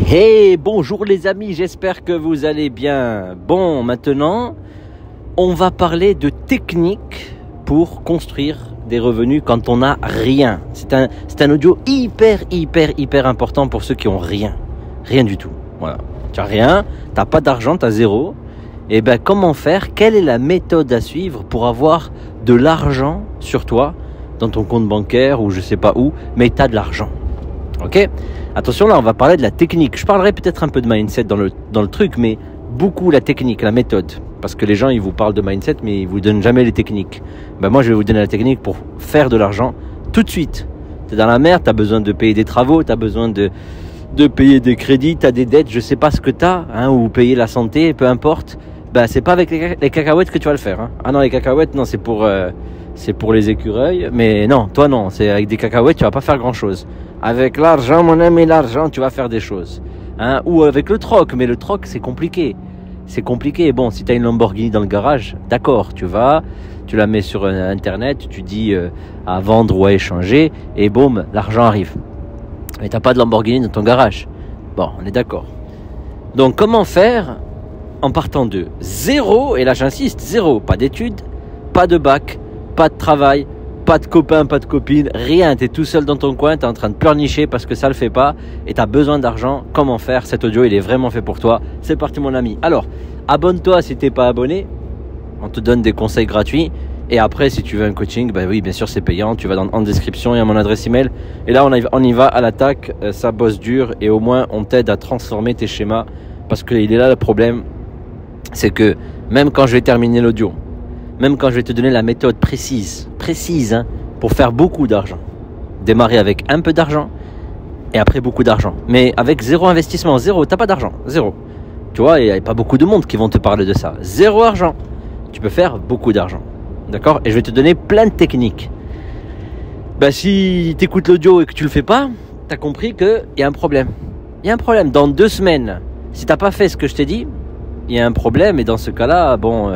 Hey, bonjour les amis, j'espère que vous allez bien. Bon, maintenant, on va parler de techniques pour construire des revenus quand on n'a rien. C'est un audio hyper important pour ceux qui ont rien. Rien du tout. Voilà. Tu as rien, tu n'as pas d'argent, tu as zéro. Et ben, comment faire? Quelle est la méthode à suivre pour avoir de l'argent sur toi, dans ton compte bancaire ou je sais pas où, mais tu as de l'argent. Ok? Attention, là, on va parler de la technique. Je parlerai peut-être un peu de mindset dans le truc, mais beaucoup la technique, la méthode. Parce que les gens, ils vous parlent de mindset, mais ils vous donnent jamais les techniques. Ben moi, je vais vous donner la technique pour faire de l'argent tout de suite. Tu es dans la merde, tu as besoin de payer des travaux, tu as besoin de payer des crédits, tu as des dettes, je sais pas ce que tu as, hein, ou payer la santé, peu importe. Ben, c'est pas avec les cacahuètes que tu vas le faire. Hein. Ah non, les cacahuètes, non, c'est pour les écureuils. Mais non, toi non, c'est avec des cacahuètes, tu vas pas faire grand-chose. Avec l'argent, mon ami, l'argent, tu vas faire des choses. Hein? Ou avec le troc, mais le troc, c'est compliqué. C'est compliqué. Bon, si tu as une Lamborghini dans le garage, d'accord, tu la mets sur Internet, tu dis à vendre ou à échanger, et boum, l'argent arrive. Mais t'as pas de Lamborghini dans ton garage. Bon, on est d'accord. Donc, comment faire en partant de zéro, et là j'insiste, zéro, pas d'études, pas de bac, pas de travail, pas de copains, pas de copines, rien, t'es tout seul dans ton coin, t'es en train de pleurnicher parce que ça le fait pas et t'as besoin d'argent. Comment faire? Cet audio, il est vraiment fait pour toi. C'est parti mon ami. Alors, abonne-toi si t'es pas abonné, on te donne des conseils gratuits et après si tu veux un coaching, bah oui bien sûr c'est payant, tu vas en description, il y a mon adresse email et là on y va à l'attaque, ça bosse dur et au moins on t'aide à transformer tes schémas parce qu'il est là le problème, c'est que même quand je vais terminer l'audio, même quand je vais te donner la méthode précise hein, pour faire beaucoup d'argent. Démarrer avec un peu d'argent et après beaucoup d'argent. Mais avec zéro investissement, zéro, t'as pas d'argent, zéro. Tu vois, il n'y a pas beaucoup de monde qui vont te parler de ça. Zéro argent, tu peux faire beaucoup d'argent. D'accord? Et je vais te donner plein de techniques. Ben, si tu écoutes l'audio et que tu le fais pas, tu as compris qu'il y a un problème. Il y a un problème. Dans 2 semaines, si tu n'as pas fait ce que je t'ai dit, il y a un problème et dans ce cas-là, bon...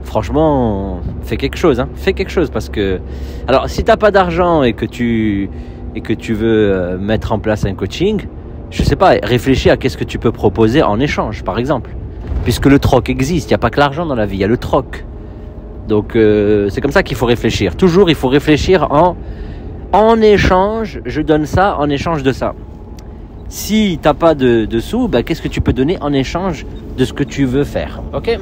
franchement, fais quelque chose, hein. Fais quelque chose parce que... Alors, si tu n'as pas d'argent et que tu veux mettre en place un coaching, je sais pas, réfléchis à qu'est-ce que tu peux proposer en échange, par exemple. Puisque le troc existe, il n'y a pas que l'argent dans la vie, il y a le troc. Donc, c'est comme ça qu'il faut réfléchir. Toujours, il faut réfléchir en échange, je donne ça en échange de ça. Si tu n'as pas de sous, bah, qu'est-ce que tu peux donner en échange de ce que tu veux faire, ok ?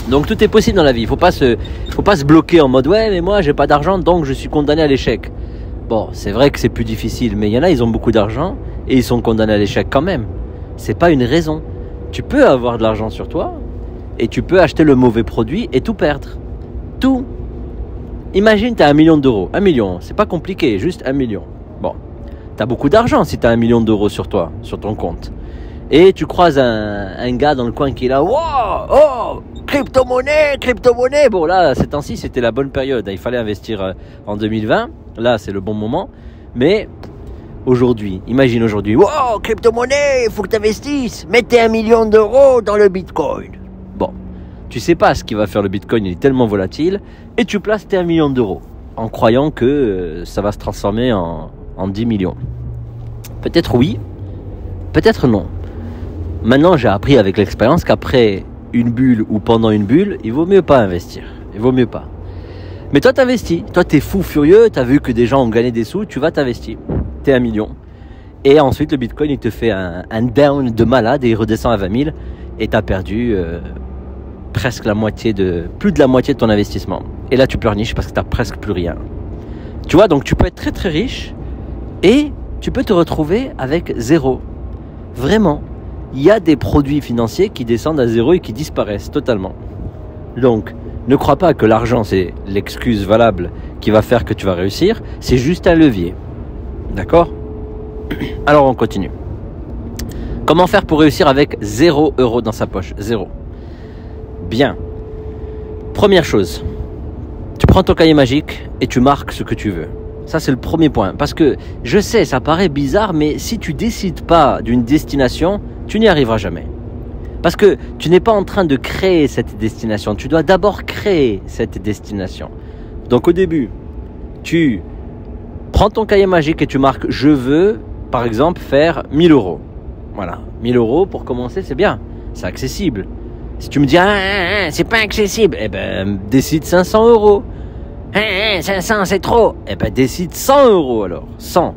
Donc tout est possible dans la vie, il faut pas se bloquer en mode ouais mais moi j'ai pas d'argent donc je suis condamné à l'échec. Bon, c'est vrai que c'est plus difficile, mais il y en a, ils ont beaucoup d'argent et ils sont condamnés à l'échec quand même. C'est pas une raison. Tu peux avoir de l'argent sur toi et tu peux acheter le mauvais produit et tout perdre. Tout. Imagine tu as 1 million d'euros. 1 million, c'est pas compliqué, juste 1 million. Bon, tu as beaucoup d'argent si tu as 1 million d'euros sur toi, sur ton compte. Et tu croises un gars dans le coin qui est là, wow, oh, crypto-monnaie. Bon là, ces temps-ci, c'était la bonne période. Il fallait investir en 2020. Là, c'est le bon moment. Mais aujourd'hui, imagine aujourd'hui, wow, crypto-monnaie, il faut que tu investisses. Mettez 1 million d'euros dans le Bitcoin. Bon, tu sais pas ce qui va faire le Bitcoin, il est tellement volatile. Et tu places tes 1 million d'euros en croyant que ça va se transformer en 10 millions. Peut-être oui, peut-être non. Maintenant, j'ai appris avec l'expérience qu'après une bulle ou pendant une bulle, il vaut mieux pas investir. Il vaut mieux pas. Mais toi, t'investis. Toi, t'es fou furieux. T'as vu que des gens ont gagné des sous. Tu vas t'investir. T'es 1 million. Et ensuite, le Bitcoin, il te fait un down de malade et il redescend à 20 000. Et t'as perdu presque plus de la moitié de ton investissement. Et là, tu pleurniches parce que t'as presque plus rien. Tu vois, donc tu peux être très très riche et tu peux te retrouver avec zéro. Vraiment. Il y a des produits financiers qui descendent à zéro et qui disparaissent totalement. Donc, ne crois pas que l'argent, c'est l'excuse valable qui va faire que tu vas réussir. C'est juste un levier. D'accord ? Alors, on continue. Comment faire pour réussir avec 0 € dans sa poche ? 0. Bien. Première chose, tu prends ton cahier magique et tu marques ce que tu veux. Ça, c'est le premier point. Parce que, je sais, ça paraît bizarre, mais si tu décides pas d'une destination, tu n'y arriveras jamais. Parce que tu n'es pas en train de créer cette destination. Tu dois d'abord créer cette destination. Donc au début, tu prends ton cahier magique et tu marques « Je veux, par exemple, faire 1 000 €. Voilà, 1000 euros pour commencer, c'est bien, c'est accessible. Si tu me dis, c'est pas accessible, eh ben, décide 500 euros. 500, c'est trop. Eh ben, décide 100 euros alors, 100.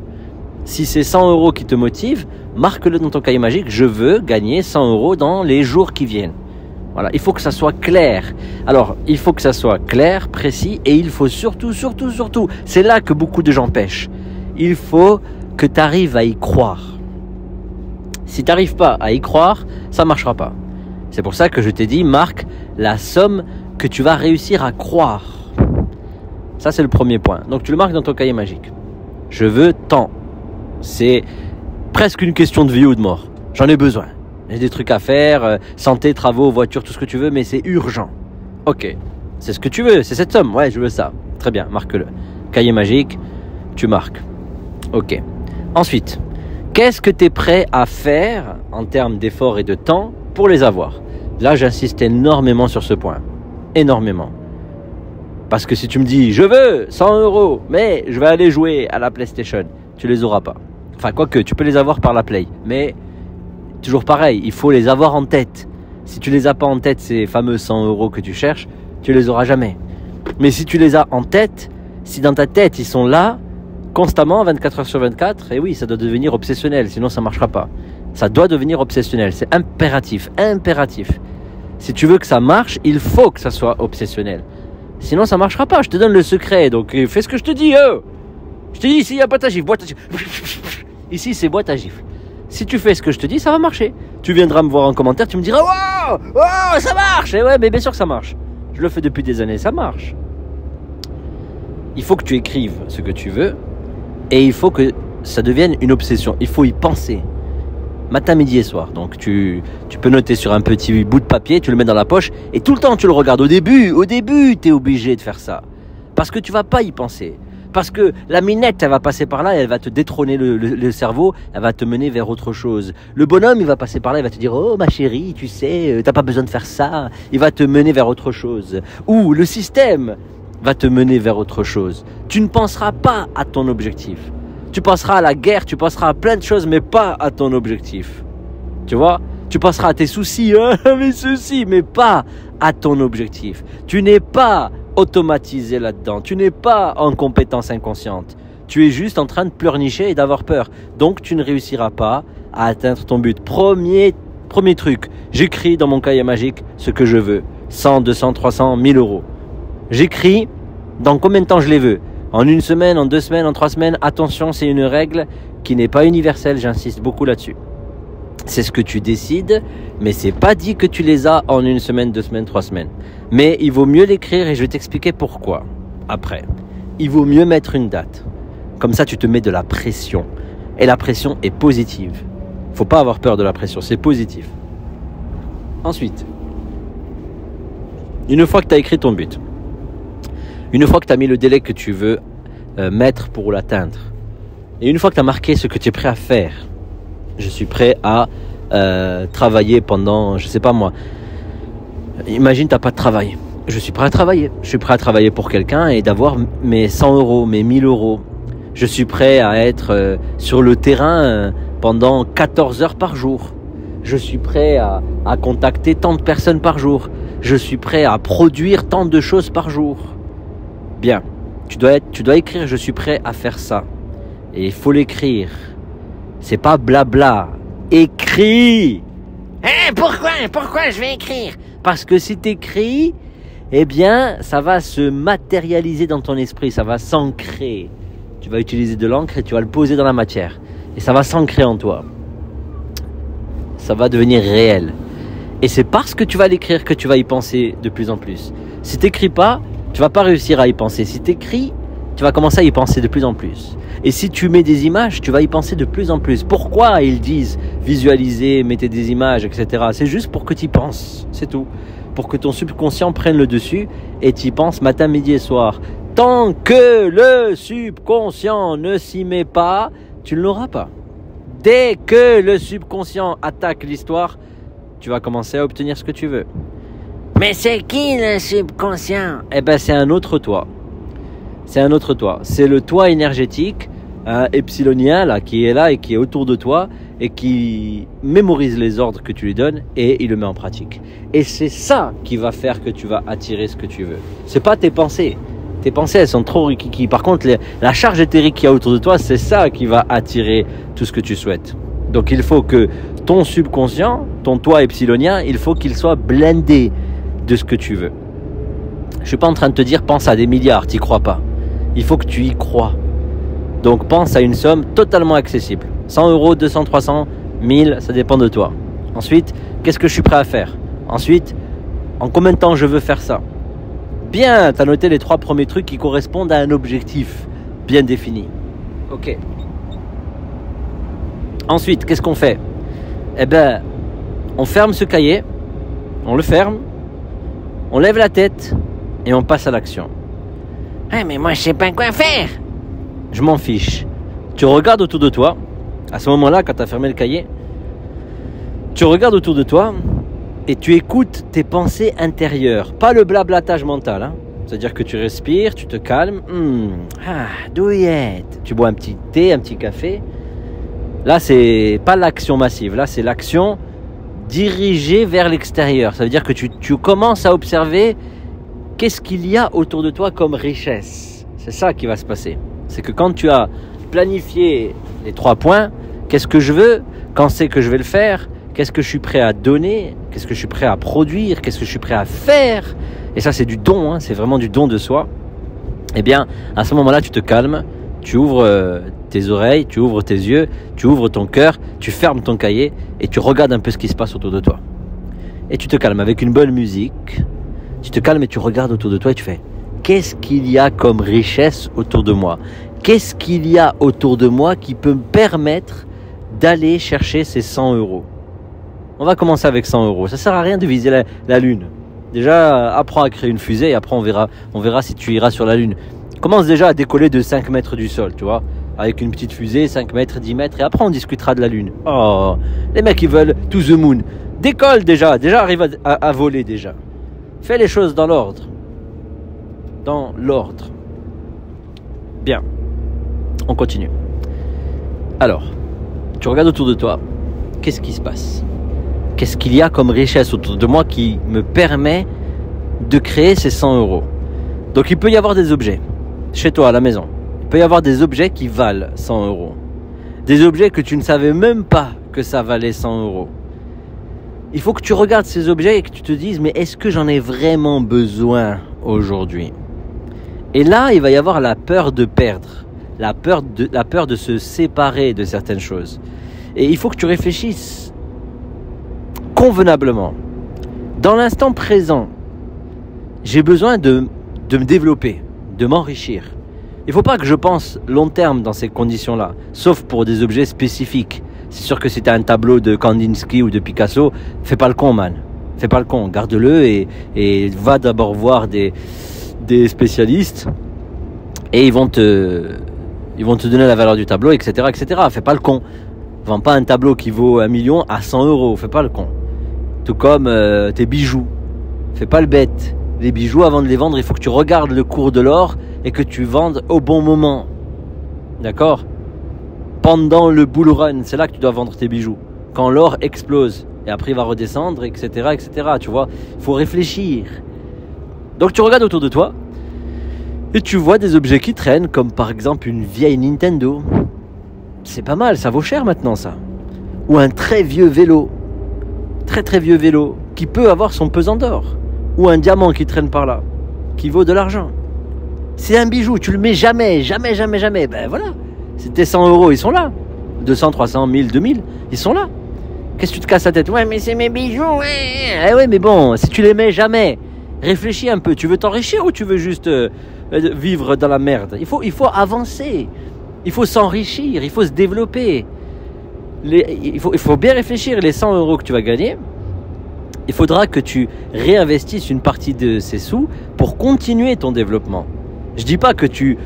Si c'est 100 euros qui te motive, marque-le dans ton cahier magique, je veux gagner 100 euros dans les jours qui viennent. Voilà, il faut que ça soit clair. Alors, il faut que ça soit clair, précis, et il faut surtout, c'est là que beaucoup de gens pêchent. Il faut que tu arrives à y croire. Si tu n'arrives pas à y croire, ça ne marchera pas. C'est pour ça que je t'ai dit, marque la somme que tu vas réussir à croire. Ça, c'est le premier point. Donc, tu le marques dans ton cahier magique. Je veux tant. C'est presque une question de vie ou de mort. J'en ai besoin. J'ai des trucs à faire, santé, travaux, voiture, tout ce que tu veux, mais c'est urgent. Ok, c'est ce que tu veux, c'est cette somme. Ouais, je veux ça. Très bien, marque-le. Cahier magique, tu marques. Ok. Ensuite, qu'est-ce que tu es prêt à faire en termes d'efforts et de temps pour les avoir? Là, j'insiste énormément sur ce point. Énormément. Parce que si tu me dis, je veux 100 euros, mais je vais aller jouer à la PlayStation, tu les auras pas. Enfin, quoique, tu peux les avoir par la Play, mais toujours pareil, il faut les avoir en tête. Si tu les as pas en tête, ces fameux 100 euros que tu cherches, tu les auras jamais. Mais si tu les as en tête, si dans ta tête ils sont là, constamment, 24 heures sur 24, et oui, ça doit devenir obsessionnel, sinon ça marchera pas. Ça doit devenir obsessionnel, c'est impératif, impératif. Si tu veux que ça marche, il faut que ça soit obsessionnel. Sinon ça marchera pas, je te donne le secret, donc fais ce que je te dis. Je te dis, ici il n'y a pas ta gifle, boîte à gifle. Ici c'est boîte à gifle. Si tu fais ce que je te dis, ça va marcher. Tu viendras me voir en commentaire, tu me diras, wow, ça marche. Et ouais, mais bien sûr que ça marche. Je le fais depuis des années, ça marche. Il faut que tu écrives ce que tu veux, et il faut que ça devienne une obsession. Il faut y penser. Matin, midi et soir. Donc tu peux noter sur un petit bout de papier, tu le mets dans la poche, et tout le temps tu le regardes. Au début, tu es obligé de faire ça. Parce que tu vas pas y penser. Parce que la minette, elle va passer par là, elle va te détrôner le cerveau, elle va te mener vers autre chose. Le bonhomme, il va passer par là, il va te dire, oh ma chérie, tu sais, t'as pas besoin de faire ça. Il va te mener vers autre chose. Ou le système va te mener vers autre chose. Tu ne penseras pas à ton objectif. Tu penseras à la guerre, tu penseras à plein de choses, mais pas à ton objectif. Tu vois? Tu penseras à tes soucis, mes soucis, mais pas à ton objectif. Tu n'es pas automatisé là-dedans. Tu n'es pas en compétence inconsciente. Tu es juste en train de pleurnicher et d'avoir peur. Donc, tu ne réussiras pas à atteindre ton but. Premier truc, j'écris dans mon cahier magique ce que je veux. 100, 200, 300, 1000 euros. J'écris dans combien de temps je les veux. En 1 semaine, en 2 semaines, en 3 semaines. Attention, c'est une règle qui n'est pas universelle. J'insiste beaucoup là-dessus. C'est ce que tu décides, mais c'est pas dit que tu les as en 1 semaine, 2 semaines, 3 semaines. Mais il vaut mieux l'écrire et je vais t'expliquer pourquoi après. Il vaut mieux mettre une date. Comme ça, tu te mets de la pression. Et la pression est positive. Faut pas avoir peur de la pression, c'est positif. Ensuite, une fois que tu as écrit ton but, une fois que tu as mis le délai que tu veux mettre pour l'atteindre, et une fois que tu as marqué ce que tu es prêt à faire, je suis prêt à travailler pendant, je sais pas moi, imagine t'as pas de travail. Je suis prêt à travailler. Je suis prêt à travailler pour quelqu'un et d'avoir mes 100 euros, mes 1000 euros. Je suis prêt à être sur le terrain pendant 14 heures par jour. Je suis prêt à contacter tant de personnes par jour. Je suis prêt à produire tant de choses par jour. Bien, tu dois écrire, je suis prêt à faire ça. Et il faut l'écrire. C'est pas blabla. Écris. Pourquoi je vais écrire? Parce que si t'écris, eh bien, ça va se matérialiser dans ton esprit, ça va s'ancrer. Tu vas utiliser de l'encre et tu vas le poser dans la matière. Et ça va s'ancrer en toi. Ça va devenir réel. Et c'est parce que tu vas l'écrire que tu vas y penser de plus en plus. Si t'écris pas, tu vas pas réussir à y penser. Si t'écris, tu vas commencer à y penser de plus en plus. Et si tu mets des images, tu vas y penser de plus en plus. Pourquoi ils disent visualiser, mettez des images, etc. C'est juste pour que tu y penses, c'est tout. Pour que ton subconscient prenne le dessus et tu y penses matin, midi et soir. Tant que le subconscient ne s'y met pas, tu ne l'auras pas. Dès que le subconscient attaque l'histoire, tu vas commencer à obtenir ce que tu veux. Mais c'est qui le subconscient? Eh ben c'est un autre toi. C'est un autre toi. C'est le toi énergétique un epsilonien là, qui est là et qui est autour de toi et qui mémorise les ordres que tu lui donnes et il le met en pratique. Et c'est ça qui va faire que tu vas attirer ce que tu veux. C'est pas tes pensées. Tes pensées, elles sont trop rikiki. Par contre, la charge éthérique qu'il y a autour de toi, c'est ça qui va attirer tout ce que tu souhaites. Donc il faut que ton subconscient, ton toi epsilonien, il faut qu'il soit blindé de ce que tu veux. Je suis pas en train de te dire pense à des milliards, t'y crois pas. Il faut que tu y crois. Donc pense à une somme totalement accessible. 100 euros, 200, 300, 1000, ça dépend de toi. Ensuite, qu'est-ce que je suis prêt à faire? Ensuite, en combien de temps je veux faire ça? Bien, tu as noté les 3 premiers trucs qui correspondent à un objectif bien défini. Ok. Ensuite, qu'est-ce qu'on fait? Eh ben, on ferme ce cahier, on le ferme, on lève la tête et on passe à l'action. Ah, mais moi, je sais pas quoi faire. Je m'en fiche. Tu regardes autour de toi. À ce moment-là, quand tu as fermé le cahier, tu regardes autour de toi et tu écoutes tes pensées intérieures. Pas le blablatage mental. Hein. C'est-à-dire que tu respires, tu te calmes. Douillette. Tu bois un petit thé, un petit café. Là, c'est pas l'action massive. Là, c'est l'action dirigée vers l'extérieur. Ça veut dire que tu commences à observer qu'est-ce qu'il y a autour de toi comme richesse. C'est ça qui va se passer. C'est que quand tu as planifié les 3 points, qu'est-ce que je veux, quand c'est que je vais le faire, qu'est-ce que je suis prêt à donner, qu'est-ce que je suis prêt à produire, qu'est-ce que je suis prêt à faire, et ça c'est du don, hein, c'est vraiment du don de soi. Eh bien, à ce moment-là, tu te calmes, tu ouvres tes oreilles, tu ouvres tes yeux, tu ouvres ton cœur, tu fermes ton cahier et tu regardes un peu ce qui se passe autour de toi. Et tu te calmes avec une bonne musique, tu te calmes et tu regardes autour de toi et tu fais qu'est-ce qu'il y a comme richesse autour de moi? Qu'est-ce qu'il y a autour de moi qui peut me permettre d'aller chercher ces 100 euros? On va commencer avec 100 euros. Ça sert à rien de viser la Lune. Déjà, apprends à créer une fusée et après on verra si tu iras sur la Lune. Commence déjà à décoller de 5 mètres du sol, tu vois. Avec une petite fusée, 5 mètres, 10 mètres, et après on discutera de la Lune. Oh, les mecs ils veulent to the moon. Décolle déjà arrive à voler déjà. Fais les choses dans l'ordre. Dans l'ordre. Bien. On continue. Alors, tu regardes autour de toi. Qu'est-ce qui se passe? Qu'est-ce qu'il y a comme richesse autour de moi qui me permet de créer ces 100 euros? Donc il peut y avoir des objets. Chez toi, à la maison. Il peut y avoir des objets qui valent 100 euros. Des objets que tu ne savais même pas que ça valait 100 euros. Il faut que tu regardes ces objets et que tu te dises, mais est-ce que j'en ai vraiment besoin aujourd'hui? Et là, il va y avoir la peur de perdre. La peur de se séparer de certaines choses. Et il faut que tu réfléchisses convenablement. Dans l'instant présent, j'ai besoin de me développer, de m'enrichir. Il ne faut pas que je pense long terme dans ces conditions-là, sauf pour des objets spécifiques. C'est sûr que si tu as un tableau de Kandinsky ou de Picasso, fais pas le con, man. Fais pas le con, garde-le et va d'abord voir des spécialistes et ils vont te donner la valeur du tableau, etc., etc. Fais pas le con. Vends pas un tableau qui vaut 1 million à 100 euros. Fais pas le con. Tout comme tes bijoux. Fais pas le bête. Les bijoux, avant de les vendre, il faut que tu regardes le cours de l'or et que tu vendes au bon moment. D'accord? Pendant le bull run, c'est là que tu dois vendre tes bijoux. Quand l'or explose et après il va redescendre, etc., etc. Tu vois, il faut réfléchir. Donc tu regardes autour de toi et tu vois des objets qui traînent, comme par exemple une vieille Nintendo. C'est pas mal, ça vaut cher maintenant ça. Ou un très vieux vélo. Très très vieux vélo qui peut avoir son pesant d'or. Ou un diamant qui traîne par là, qui vaut de l'argent. C'est un bijou, tu le mets jamais. Ben voilà, c'est tes 100 euros, ils sont là. 200, 300, 1000, 2000, ils sont là. Qu'est-ce que tu te casses la tête? Ouais, mais c'est mes bijoux, ouais. Eh ouais, mais bon, si tu les mets jamais, réfléchis un peu. Tu veux t'enrichir ou tu veux juste vivre dans la merde? Il faut avancer. Il faut s'enrichir, il faut se développer. Il faut bien réfléchir. Les 100 euros que tu vas gagner, il faudra que tu réinvestisses une partie de ces sous pour continuer ton développement. Je dis pas que tu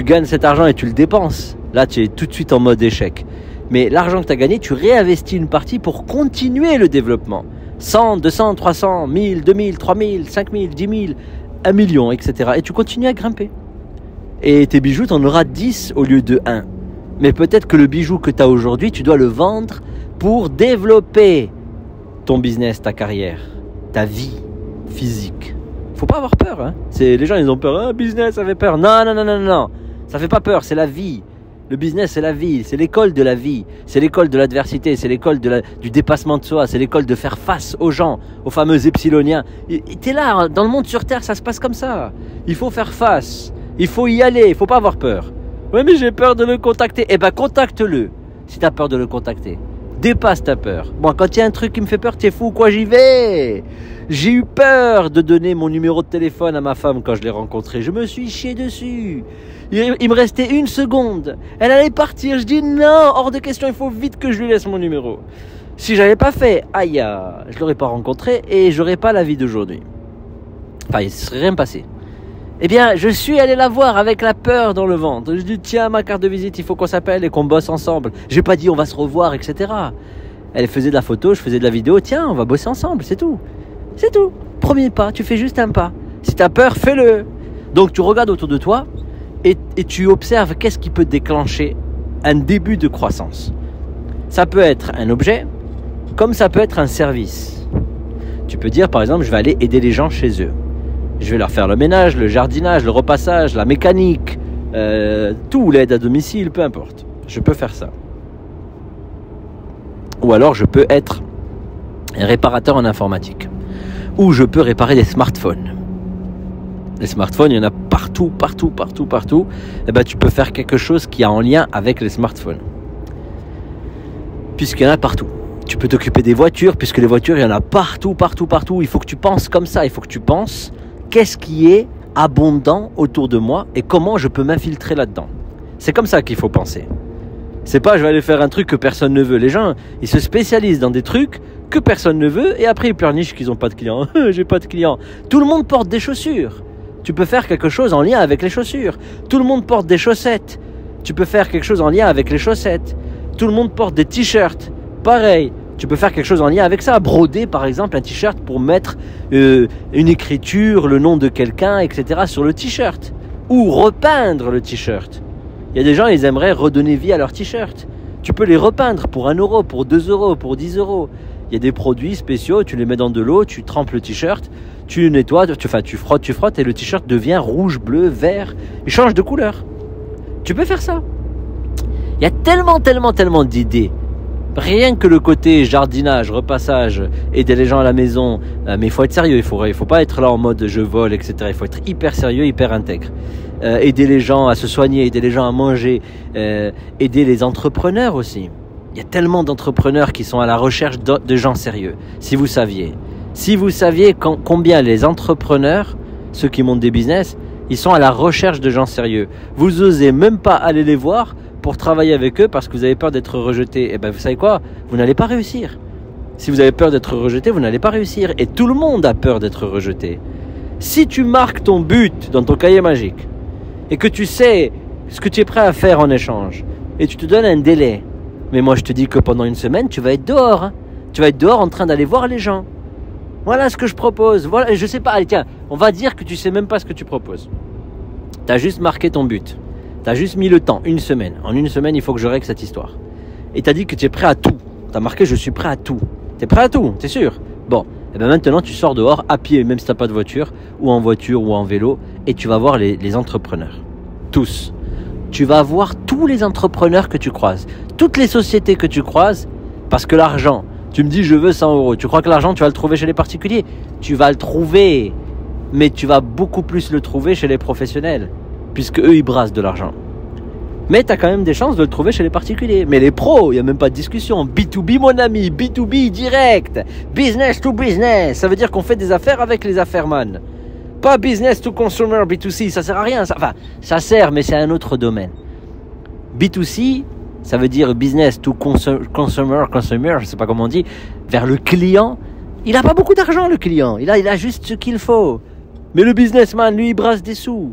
gagnes cet argent et tu le dépenses. Là, tu es tout de suite en mode échec. Mais l'argent que tu as gagné, tu réinvestis une partie pour continuer le développement. 100, 200, 300, 1000, 2000, 3000, 5000, 10 000, 1 million, etc. Et tu continues à grimper. Et tes bijoux, tu en auras 10 au lieu de 1. Mais peut-être que le bijou que tu as aujourd'hui, tu dois le vendre pour développer ton business, ta carrière, ta vie physique. Faut pas avoir peur, hein. Les gens, ils ont peur. Ah, business, ça fait peur. Non, non, non, non, non. Ça fait pas peur, c'est la vie. Le business, c'est la vie. C'est l'école de la vie. C'est l'école de l'adversité. C'est l'école du dépassement de soi. C'est l'école de faire face aux gens, aux fameux epsiloniens. T'es là, dans le monde sur Terre, ça se passe comme ça. Il faut faire face. Il faut y aller. Il faut pas avoir peur. Ouais, mais j'ai peur de le contacter. Eh ben, contacte-le. Si t'as peur de le contacter. Dépasse ta peur. Moi, quand il y a un truc qui me fait peur, t'es fou, quoi, j'y vais. J'ai eu peur de donner mon numéro de téléphone à ma femme quand je l'ai rencontrée. Je me suis chié dessus. Il me restait 1 seconde. Elle allait partir. Je dis non, hors de question, il faut vite que je lui laisse mon numéro. Si j'avais pas fait, aïe, je l'aurais pas rencontrée et j'aurais pas la vie d'aujourd'hui. Enfin, il ne serait rien passé. Eh bien, je suis allé la voir avec la peur dans le ventre. Je dis tiens, ma carte de visite, il faut qu'on s'appelle et qu'on bosse ensemble. J'ai pas dit on va se revoir, etc. Elle faisait de la photo, je faisais de la vidéo. Tiens, on va bosser ensemble, c'est tout. C'est tout. Premier pas, tu fais juste un pas. Si tu as peur, fais-le. Donc tu regardes autour de toi et tu observes qu'est-ce qui peut déclencher un début de croissance. Ça peut être un objet, comme ça peut être un service. Tu peux dire par exemple, je vais aller aider les gens chez eux. Je vais leur faire le ménage, le jardinage, le repassage, la mécanique, tout, l'aide à domicile, peu importe. Je peux faire ça. Ou alors je peux être un réparateur en informatique. Ou je peux réparer des smartphones. Les smartphones, il y en a partout, partout, partout, partout. Eh ben, tu peux faire quelque chose qui a en lien avec les smartphones. Puisqu'il y en a partout. Tu peux t'occuper des voitures, puisque les voitures, il y en a partout, partout, partout. Il faut que tu penses comme ça. Il faut que tu penses qu'est-ce qui est abondant autour de moi et comment je peux m'infiltrer là-dedans. C'est comme ça qu'il faut penser. C'est pas je vais aller faire un truc que personne ne veut. Les gens, ils se spécialisent dans des trucs que personne ne veut et après ils pleurnichent qu'ils n'ont pas de clients. J'ai pas de clients. Tout le monde porte des chaussures. Tu peux faire quelque chose en lien avec les chaussures. Tout le monde porte des chaussettes. Tu peux faire quelque chose en lien avec les chaussettes. Tout le monde porte des t-shirts. Pareil. Tu peux faire quelque chose en lien avec ça. Broder par exemple un t-shirt pour mettre une écriture, le nom de quelqu'un, etc. sur le t-shirt. Ou repeindre le t-shirt. Il y a des gens, ils aimeraient redonner vie à leur t-shirt. Tu peux les repeindre pour 1 euro, pour 2 euros, pour 10 euros. Il y a des produits spéciaux, tu les mets dans de l'eau, tu trempes le t-shirt, tu nettoies, tu frottes et le t-shirt devient rouge, bleu, vert. Il change de couleur. Tu peux faire ça. Il y a tellement d'idées. Rien que le côté jardinage, repassage, aider les gens à la maison. Mais il faut être sérieux, il faut pas être là en mode je vole, etc. Il faut être hyper sérieux, hyper intègre. Aider les gens à se soigner, aider les gens à manger, aider les entrepreneurs aussi. Il y a tellement d'entrepreneurs qui sont à la recherche de gens sérieux. Si vous saviez combien les entrepreneurs, ceux qui montent des business, ils sont à la recherche de gens sérieux. Vous osez même pas aller les voir pour travailler avec eux parce que vous avez peur d'être rejeté. Et ben vous savez quoi ? Vous n'allez pas réussir. Si vous avez peur d'être rejeté, vous n'allez pas réussir. Et tout le monde a peur d'être rejeté. Si tu marques ton but dans ton cahier magique et que tu sais ce que tu es prêt à faire en échange et tu te donnes un délai, mais moi je te dis que pendant 1 semaine, tu vas être dehors. Hein. Tu vas être dehors en train d'aller voir les gens. Voilà ce que je propose. Voilà, je sais pas. Allez, tiens, on va dire que tu sais même pas ce que tu proposes. Tu as juste marqué ton but. Tu as juste mis le temps, 1 semaine. En 1 semaine, il faut que je règle cette histoire. Et tu as dit que tu es prêt à tout. Tu as marqué je suis prêt à tout. Tu es prêt à tout, t'es sûr ? Bon, et bien maintenant tu sors dehors à pied, même si tu n'as pas de voiture, ou en voiture, ou en vélo, et tu vas voir les entrepreneurs. Tous. Tu vas voir tous les entrepreneurs que tu croises. Toutes les sociétés que tu croises, parce que l'argent, tu me dis je veux 100 euros. Tu crois que l'argent, tu vas le trouver chez les particuliers ? Tu vas le trouver, mais tu vas beaucoup plus le trouver chez les professionnels, puisque eux, ils brassent de l'argent. Mais tu as quand même des chances de le trouver chez les particuliers. Mais les pros, il n'y a même pas de discussion. B2B, mon ami, B2B direct. Business to business. Ça veut dire qu'on fait des affaires avec les affairman. Pas business to consumer, B2C. Ça sert à rien. Enfin, ça sert, mais c'est un autre domaine. B2C, ça veut dire business to consumer, je sais pas comment on dit, vers le client. Il n'a pas beaucoup d'argent, le client. Il a juste ce qu'il faut. Mais le businessman, lui, il brasse des sous.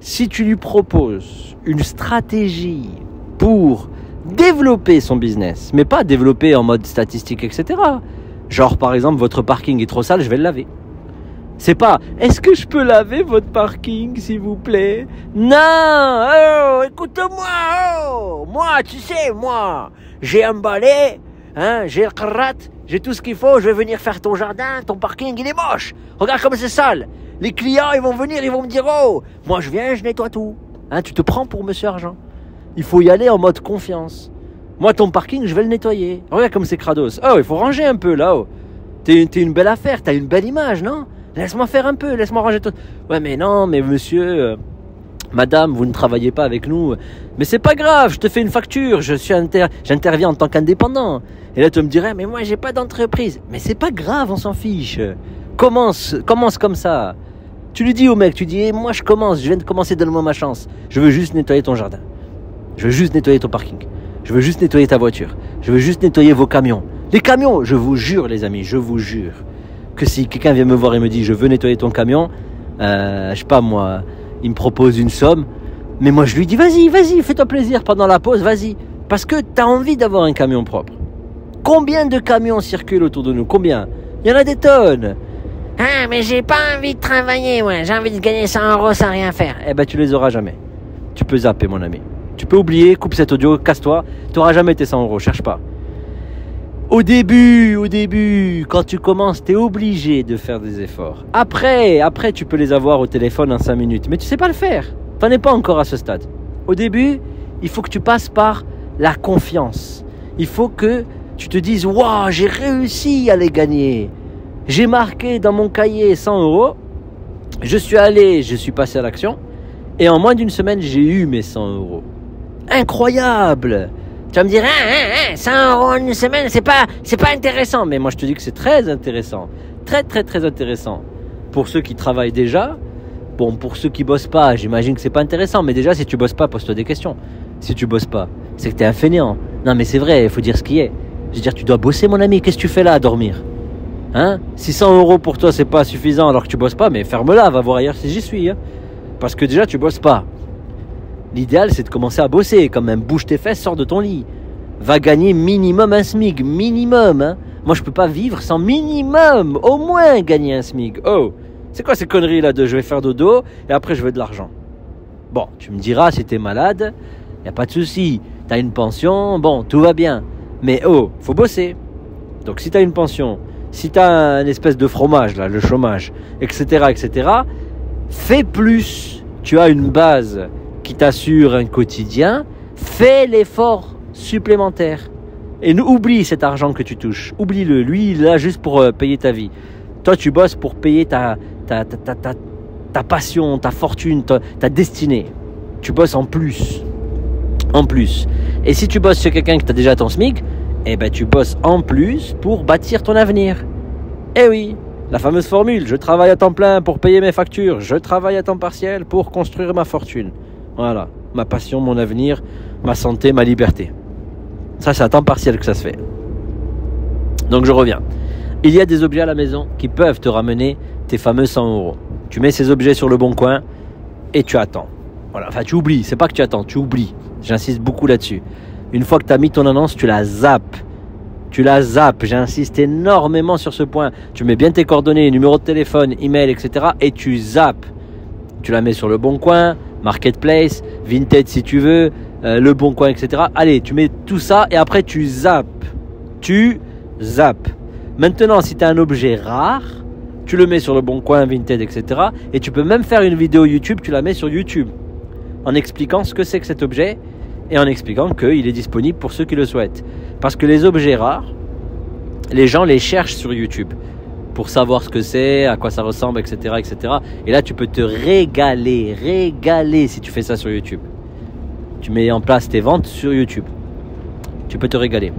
Si tu lui proposes une stratégie pour développer son business, mais pas développer en mode statistique, etc. Genre, par exemple, votre parking est trop sale, je vais le laver. C'est pas, est-ce que je peux laver votre parking, s'il vous plaît? Non, oh, écoute-moi, oh, moi, tu sais, moi, j'ai un balai, hein, j'ai le krat, j'ai tout ce qu'il faut, je vais venir faire ton jardin, ton parking, il est moche. Regarde comme c'est sale. Les clients, ils vont venir, ils vont me dire, oh, moi je viens, je nettoie tout. Hein, tu te prends pour Monsieur Argent. Il faut y aller en mode confiance. Moi, ton parking, je vais le nettoyer. Regarde comme c'est crados. Oh, il faut ranger un peu, là-haut. T'es une belle affaire, t'as une belle image, non? Laisse-moi faire un peu, laisse-moi ranger tout. Ouais, mais non, mais monsieur, madame, vous ne travaillez pas avec nous. Mais c'est pas grave, je te fais une facture, j'interviens en tant qu'indépendant. Et là, tu me dirais, mais moi, j'ai pas d'entreprise. Mais c'est pas grave, on s'en fiche. Commence comme ça. Tu lui dis au mec, tu dis, hey, moi, je viens de commencer, donne-moi ma chance. Je veux juste nettoyer ton jardin. Je veux juste nettoyer ton parking. Je veux juste nettoyer ta voiture. Je veux juste nettoyer vos camions. Les camions, je vous jure, les amis, je vous jure, que si quelqu'un vient me voir et me dit, je veux nettoyer ton camion, je sais pas moi, il me propose une somme, mais moi je lui dis, vas-y, fais-toi plaisir pendant la pause, vas-y. Parce que tu as envie d'avoir un camion propre. Combien de camions circulent autour de nous? Combien? Il y en a des tonnes. Ah, mais j'ai pas envie de travailler, moi. J'ai envie de gagner 100 € sans rien faire. Eh ben, tu les auras jamais. Tu peux zapper, mon ami. Tu peux oublier, coupe cet audio, casse-toi. Tu n'auras jamais tes 100 €, cherche pas. Au début, quand tu commences, tu es obligé de faire des efforts. Après, tu peux les avoir au téléphone en 5 minutes. Mais tu sais pas le faire. Tu n'en es pas encore à ce stade. Au début, il faut que tu passes par la confiance. Il faut que tu te dises, waouh, j'ai réussi à les gagner. J'ai marqué dans mon cahier 100 €. Je suis passé à l'action. Et en moins d'une semaine, j'ai eu mes 100 €. Incroyable! Tu vas me dire, 100 € en une semaine, c'est pas intéressant. Mais moi, je te dis que c'est très intéressant. Très, très, très intéressant. Pour ceux qui travaillent déjà, bon, pour ceux qui bossent pas, j'imagine que c'est pas intéressant. Mais déjà, si tu bosses pas, pose-toi des questions. Si tu bosses pas, c'est que t'es un fainéant. Non, mais c'est vrai, il faut dire ce qui est. Je veux dire, tu dois bosser, mon ami. Qu'est-ce que tu fais là à dormir? Hein? Si 100 € pour toi, c'est pas suffisant alors que tu bosses pas, mais ferme-la, va voir ailleurs si j'y suis. Hein? Parce que déjà, tu bosses pas. L'idéal, c'est de commencer à bosser quand même. Bouge tes fesses, sors de ton lit. Va gagner minimum un SMIC. Minimum. Hein. Moi, je peux pas vivre sans minimum. Au moins gagner un SMIC. Oh, c'est quoi ces conneries là de je vais faire dodo et après je veux de l'argent? Bon, tu me diras, si t'es malade, y a pas de souci. T'as une pension, bon, tout va bien. Mais oh, faut bosser. Donc si t'as une pension, si t'as une espèce de fromage là, le chômage, etc., fais plus. Tu as une base qui t'assure un quotidien, fais l'effort supplémentaire. Et oublie cet argent que tu touches. Oublie-le. Lui, il est là juste pour payer ta vie. Toi, tu bosses pour payer ta passion, ta fortune, ta destinée. Tu bosses en plus. En plus. Et si tu bosses chez quelqu'un qui t'a déjà ton SMIC, eh ben, tu bosses en plus pour bâtir ton avenir. Eh oui, la fameuse formule, je travaille à temps plein pour payer mes factures, je travaille à temps partiel pour construire ma fortune. Voilà, ma passion, mon avenir, ma santé, ma liberté. Ça, c'est à temps partiel que ça se fait. Donc, je reviens. Il y a des objets à la maison qui peuvent te ramener tes fameux 100 €. Tu mets ces objets sur le bon coin et tu attends. Voilà, enfin, tu oublies. C'est pas que tu attends, tu oublies. J'insiste beaucoup là-dessus. Une fois que tu as mis ton annonce, tu la zappes. Tu la zappes. J'insiste énormément sur ce point. Tu mets bien tes coordonnées, numéro de téléphone, email, etc. et tu zappes. Tu la mets sur le bon coin, Marketplace, Vinted si tu veux, le bon coin, etc. Allez, tu mets tout ça et après tu zappes. Tu zappes. Maintenant, si tu as un objet rare, tu le mets sur le bon coin, Vinted, etc. Et tu peux même faire une vidéo YouTube, tu la mets sur YouTube en expliquant ce que c'est que cet objet et en expliquant qu'il est disponible pour ceux qui le souhaitent. Parce que les objets rares, les gens les cherchent sur YouTube pour savoir ce que c'est, à quoi ça ressemble, etc., etc. Et là, tu peux te régaler si tu fais ça sur YouTube. Tu mets en place tes ventes sur YouTube. Tu peux te régaler.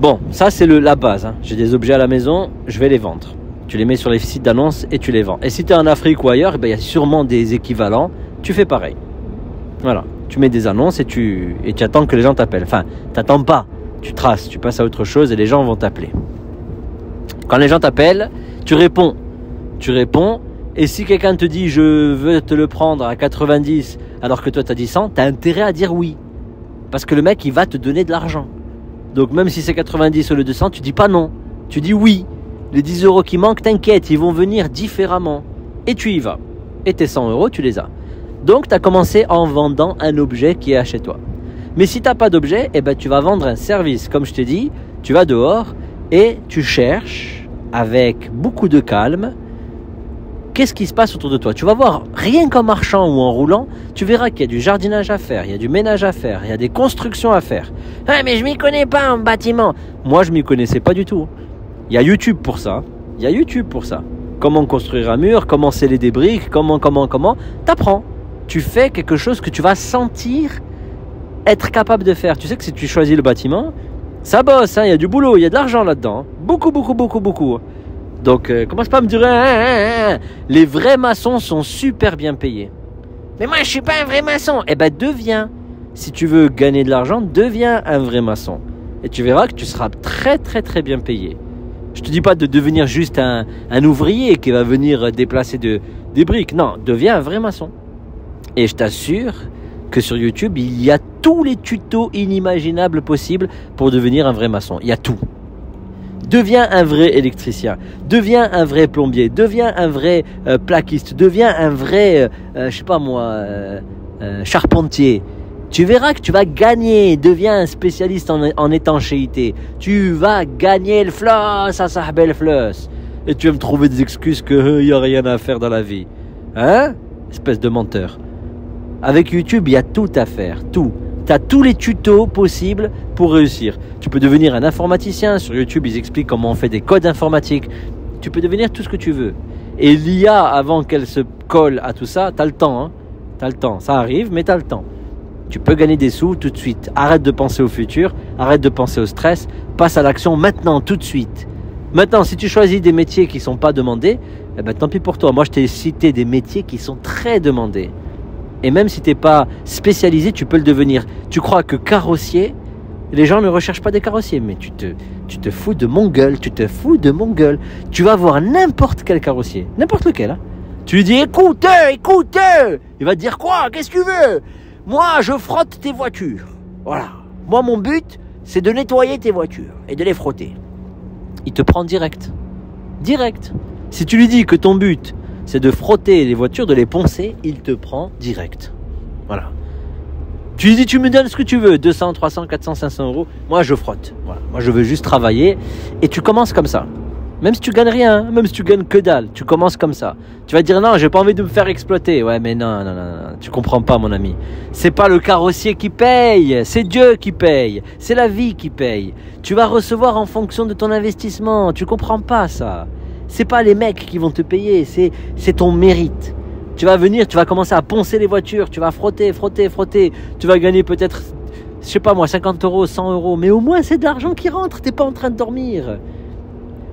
Bon, ça c'est la base. Hein. J'ai des objets à la maison, je vais les vendre. Tu les mets sur les sites d'annonces et tu les vends. Et si tu es en Afrique ou ailleurs, il y a sûrement des équivalents. Tu fais pareil. Voilà. Tu mets des annonces et tu attends que les gens t'appellent. Enfin, t'attends pas. Tu traces, tu passes à autre chose et les gens vont t'appeler. Quand les gens t'appellent, tu réponds. Et si quelqu'un te dit je veux te le prendre à 90 alors que toi tu as dit 100, tu as intérêt à dire oui. Parce que le mec il va te donner de l'argent. Donc même si c'est 90 au lieu de 100, tu dis pas non. Tu dis oui. Les 10 euros qui manquent, t'inquiète, ils vont venir différemment. Et tu y vas. Et tes 100 euros, tu les as. Donc, tu as commencé en vendant un objet qui est à chez toi. Mais si tu n'as pas d'objet, eh ben, tu vas vendre un service. Comme je t'ai dit, tu vas dehors et tu cherches avec beaucoup de calme qu'est-ce qui se passe autour de toi. Tu vas voir, rien qu'en marchant ou en roulant, tu verras qu'il y a du jardinage à faire, il y a du ménage à faire, il y a des constructions à faire. Ouais, mais je m'y connais pas en bâtiment. Moi, je m'y connaissais pas du tout. Il y a YouTube pour ça. Il y a YouTube pour ça. Comment construire un mur, comment sceller des briques, comment. T'apprends. Tu fais quelque chose que tu vas sentir être capable de faire. Tu sais que si tu choisis le bâtiment, ça bosse, hein, il y a du boulot, il y a de l'argent là-dedans. Beaucoup. Donc, commence pas à me dire, les vrais maçons sont super bien payés. Mais moi, je suis pas un vrai maçon. Eh ben, deviens. Si tu veux gagner de l'argent, deviens un vrai maçon. Et tu verras que tu seras très bien payé. Je te dis pas de devenir juste un ouvrier qui va venir déplacer des briques. Non, deviens un vrai maçon. Et je t'assure que sur YouTube, il y a tous les tutos inimaginables possibles pour devenir un vrai maçon. Il y a tout. Deviens un vrai électricien, deviens un vrai plombier, deviens un vrai plaquiste, deviens un vrai, charpentier. Tu verras que tu vas gagner, deviens un spécialiste en étanchéité. Tu vas gagner le floss, à sa belle floss. Et tu vas me trouver des excuses que y a rien à faire dans la vie. Hein? Espèce de menteur. Avec YouTube, il y a tout à faire, tout. Tu as tous les tutos possibles pour réussir. Tu peux devenir un informaticien. Sur YouTube, ils expliquent comment on fait des codes informatiques. Tu peux devenir tout ce que tu veux. Et l'IA, avant qu'elle se colle à tout ça, tu as le temps. Hein. Tu as le temps. Ça arrive, mais tu as le temps. Tu peux gagner des sous tout de suite. Arrête de penser au futur. Arrête de penser au stress. Passe à l'action maintenant, tout de suite. Maintenant, si tu choisis des métiers qui ne sont pas demandés, eh ben, tant pis pour toi. Moi, je t'ai cité des métiers qui sont très demandés. Et même si tu n'es pas spécialisé, tu peux le devenir. Tu crois que carrossier, les gens ne recherchent pas des carrossiers. Mais tu te fous de mon gueule, Tu vas voir n'importe quel carrossier, n'importe lequel. Hein. Tu lui dis, écoute. Il va te dire quoi? Qu'est-ce que tu veux? Moi, je frotte tes voitures. Voilà. Moi, mon but, c'est de nettoyer tes voitures et de les frotter. Il te prend direct. Direct. Si tu lui dis que ton but, c'est de frotter les voitures, de les poncer, il te prend direct. Voilà. Tu lui dis, tu me donnes ce que tu veux, 200, 300, 400, 500 euros. Moi, je frotte. Voilà. Moi, je veux juste travailler. Et tu commences comme ça. Même si tu gagnes rien, même si tu gagnes que dalle, tu commences comme ça. Tu vas te dire, non, j'ai pas envie de me faire exploiter. Ouais, mais non, tu comprends pas, mon ami. C'est pas le carrossier qui paye, c'est Dieu qui paye. C'est la vie qui paye. Tu vas recevoir en fonction de ton investissement. Tu comprends pas ça. C'est pas les mecs qui vont te payer, c'est ton mérite. Tu vas venir, tu vas commencer à poncer les voitures, tu vas frotter. Tu vas gagner peut-être, je sais pas moi, 50 euros, 100 euros. Mais au moins, c'est de l'argent qui rentre, t'es pas en train de dormir.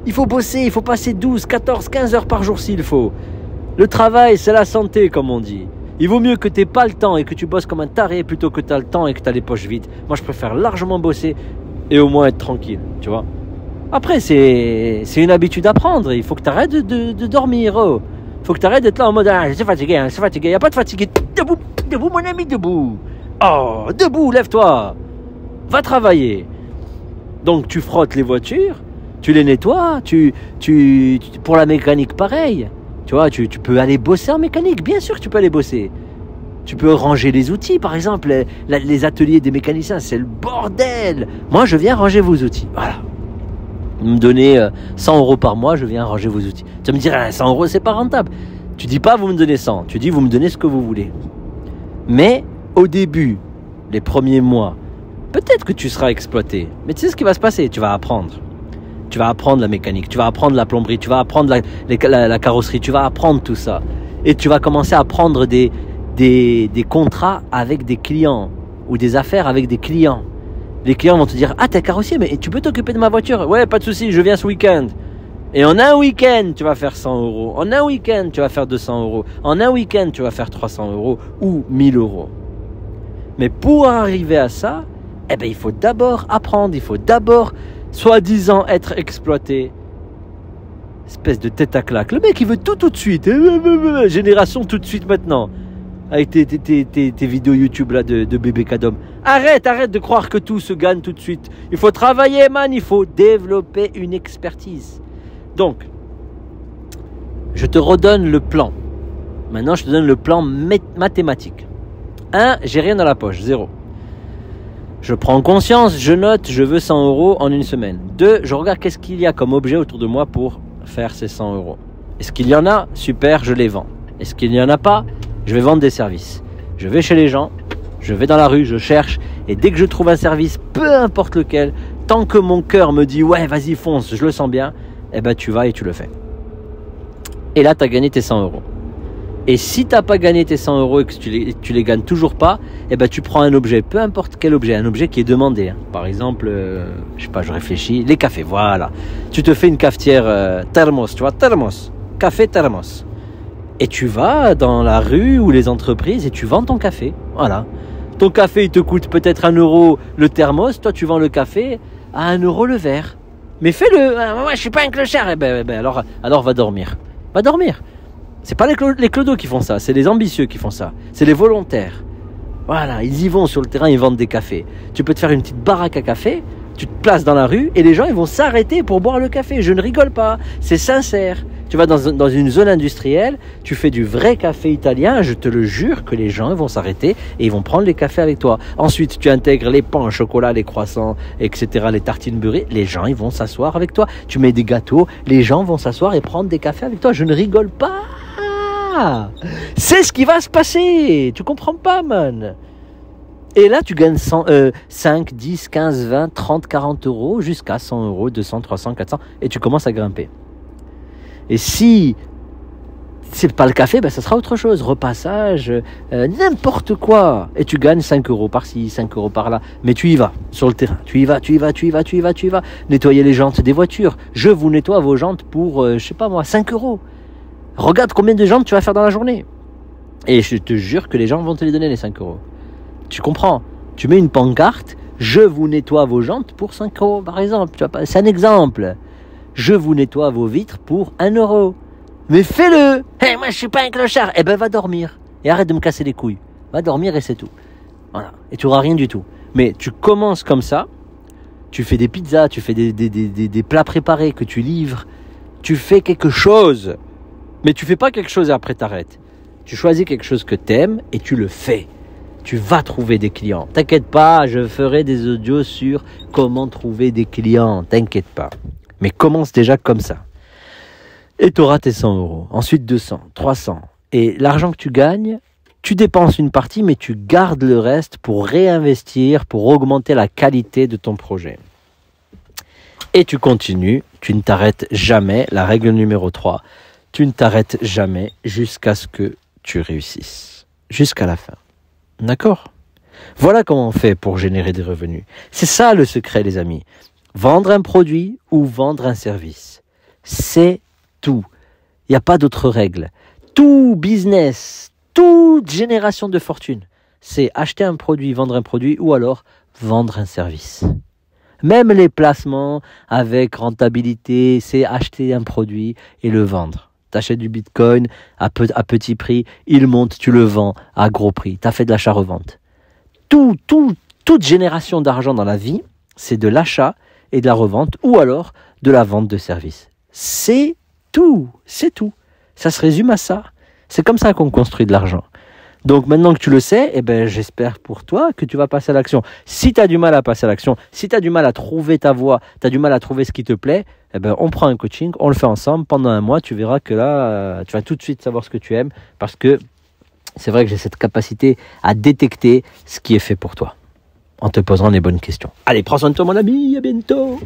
Il faut bosser, il faut passer 12, 14, 15 heures par jour s'il faut. Le travail, c'est la santé, comme on dit. Il vaut mieux que t'aies pas le temps et que tu bosses comme un taré plutôt que t'as le temps et que t'as les poches vides. Moi, je préfère largement bosser et au moins être tranquille, tu vois. Après, c'est une habitude à prendre. Il faut que tu arrêtes de dormir. Oh. Il faut que tu arrêtes d'être là en mode c'est fatigué. Il n'y a pas de fatigué. Debout, mon ami, debout. Oh, debout, lève-toi. Va travailler. Donc, tu frottes les voitures, tu les nettoies. Pour la mécanique, pareil. Tu vois, tu peux aller bosser en mécanique. Bien sûr que tu peux aller bosser. Tu peux ranger les outils, par exemple. Les ateliers des mécaniciens, c'est le bordel. Moi, je viens ranger vos outils. Voilà. Vous me donnez 100 euros par mois, je viens ranger vos outils. Tu vas me dire, 100 euros, c'est pas rentable. Tu dis pas, vous me donnez 100. Tu dis, vous me donnez ce que vous voulez. Mais, au début, les premiers mois, peut-être que tu seras exploité. Mais tu sais ce qui va se passer? Tu vas apprendre. Tu vas apprendre la mécanique, tu vas apprendre la plomberie, tu vas apprendre la carrosserie, tu vas apprendre tout ça. Et tu vas commencer à prendre des contrats avec des clients ou des affaires avec des clients. Les clients vont te dire, t'es carrossier, mais tu peux t'occuper de ma voiture? Ouais, pas de souci, je viens ce week-end. Et en un week-end, tu vas faire 100 euros. En un week-end, tu vas faire 200 euros. En un week-end, tu vas faire 300 euros ou 1000 euros. Mais pour arriver à ça, il faut d'abord apprendre, il faut d'abord, soi-disant, être exploité. Espèce de tête à claque. Le mec, il veut tout de suite. Génération tout de suite maintenant. Avec tes vidéos YouTube là de bébé Kadom. Arrête de croire que tout se gagne tout de suite. Il faut travailler, man. Il faut développer une expertise. Donc, je te redonne le plan. Maintenant, je te donne le plan mathématique. 1, j'ai rien dans la poche, 0. Je prends conscience, je note, je veux 100 € en une semaine. 2, je regarde qu'est-ce qu'il y a comme objet autour de moi pour faire ces 100 €. Est-ce qu'il y en a? Super, je les vends. Est-ce qu'il n'y en a pas? Je vais vendre des services. Je vais chez les gens, je vais dans la rue, je cherche, et dès que je trouve un service, peu importe lequel, tant que mon cœur me dit « ouais, vas-y, fonce, je le sens bien », eh ben tu vas et tu le fais. Et là, tu as gagné tes 100 €. Et si tu n'as pas gagné tes 100 € et que tu les gagnes toujours pas, eh ben tu prends un objet, peu importe quel objet, un objet qui est demandé. Par exemple, je sais pas, je réfléchis, les cafés, voilà. Tu te fais une cafetière thermos, tu vois, thermos, café thermos. Et tu vas dans la rue ou les entreprises et tu vends ton café, voilà. Ton café, il te coûte peut-être 1 € le thermos, toi tu vends le café à 1 € le verre. Mais fais-le. Moi, je suis pas un clochard. Eh ben, alors va dormir. Va dormir. C'est pas les clodos qui font ça, c'est les ambitieux qui font ça. C'est les volontaires. Voilà, ils y vont sur le terrain, ils vendent des cafés. Tu peux te faire une petite baraque à café, tu te places dans la rue et les gens ils vont s'arrêter pour boire le café. Je ne rigole pas, c'est sincère. Tu vas dans une zone industrielle, tu fais du vrai café italien, je te le jure que les gens vont s'arrêter et ils vont prendre les cafés avec toi. Ensuite, tu intègres les pains au chocolat, les croissants, etc., les tartines beurrées, les gens ils vont s'asseoir avec toi. Tu mets des gâteaux, les gens vont s'asseoir et prendre des cafés avec toi. Je ne rigole pas. C'est ce qui va se passer. Tu comprends pas, man. Et là, tu gagnes 5, 10, 15, 20, 30, 40 € jusqu'à 100 €, 200, 300, 400 et tu commences à grimper. Et si c'est pas le café, ben ça sera autre chose, repassage, n'importe quoi. Et tu gagnes 5 € par-ci, 5 € par-là. Mais tu y vas, sur le terrain. Tu y vas. Nettoyer les jantes des voitures. Je vous nettoie vos jantes pour, je sais pas moi, 5 €. Regarde combien de jantes tu vas faire dans la journée. Et je te jure que les gens vont te les donner, les 5 €. Tu comprends? Tu mets une pancarte, je vous nettoie vos jantes pour 5 € par exemple. C'est un exemple. Je vous nettoie vos vitres pour 1 €. Mais fais-le. Moi, je suis pas un clochard. Eh ben, va dormir. Et arrête de me casser les couilles. Va dormir et c'est tout. Voilà. Et tu auras rien du tout. Mais tu commences comme ça. Tu fais des pizzas, tu fais des plats préparés que tu livres. Tu fais quelque chose. Mais tu fais pas quelque chose et après t'arrêtes. Tu choisis quelque chose que t'aimes et tu le fais. Tu vas trouver des clients. T'inquiète pas, je ferai des audios sur comment trouver des clients. T'inquiète pas. Mais commence déjà comme ça. Et tu auras tes 100 €. Ensuite 200, 300. Et l'argent que tu gagnes, tu dépenses une partie, mais tu gardes le reste pour réinvestir, pour augmenter la qualité de ton projet. Et tu continues, tu ne t'arrêtes jamais. La règle numéro 3, tu ne t'arrêtes jamais jusqu'à ce que tu réussisses. Jusqu'à la fin. D'accord? Voilà comment on fait pour générer des revenus. C'est ça le secret, les amis. Vendre un produit ou vendre un service. C'est tout. Il n'y a pas d'autre règle. Tout business, toute génération de fortune, c'est acheter un produit, vendre un produit ou alors vendre un service. Même les placements avec rentabilité, c'est acheter un produit et le vendre. Tu achètes du bitcoin à petit prix, il monte, tu le vends à gros prix. Tu as fait de l'achat-revente. Toute génération d'argent dans la vie, c'est de l'achat et de la revente ou alors de la vente de services. C'est tout. Ça se résume à ça. C'est comme ça qu'on construit de l'argent. Donc maintenant que tu le sais, eh ben, j'espère pour toi que tu vas passer à l'action. Si tu as du mal à passer à l'action, si tu as du mal à trouver ta voie, tu as du mal à trouver ce qui te plaît, eh ben, on prend un coaching, on le fait ensemble. Pendant 1 mois, tu verras que là, tu vas tout de suite savoir ce que tu aimes parce que c'est vrai que j'ai cette capacité à détecter ce qui est fait pour toi en te posant les bonnes questions. Allez, prends soin de toi mon ami, à bientôt.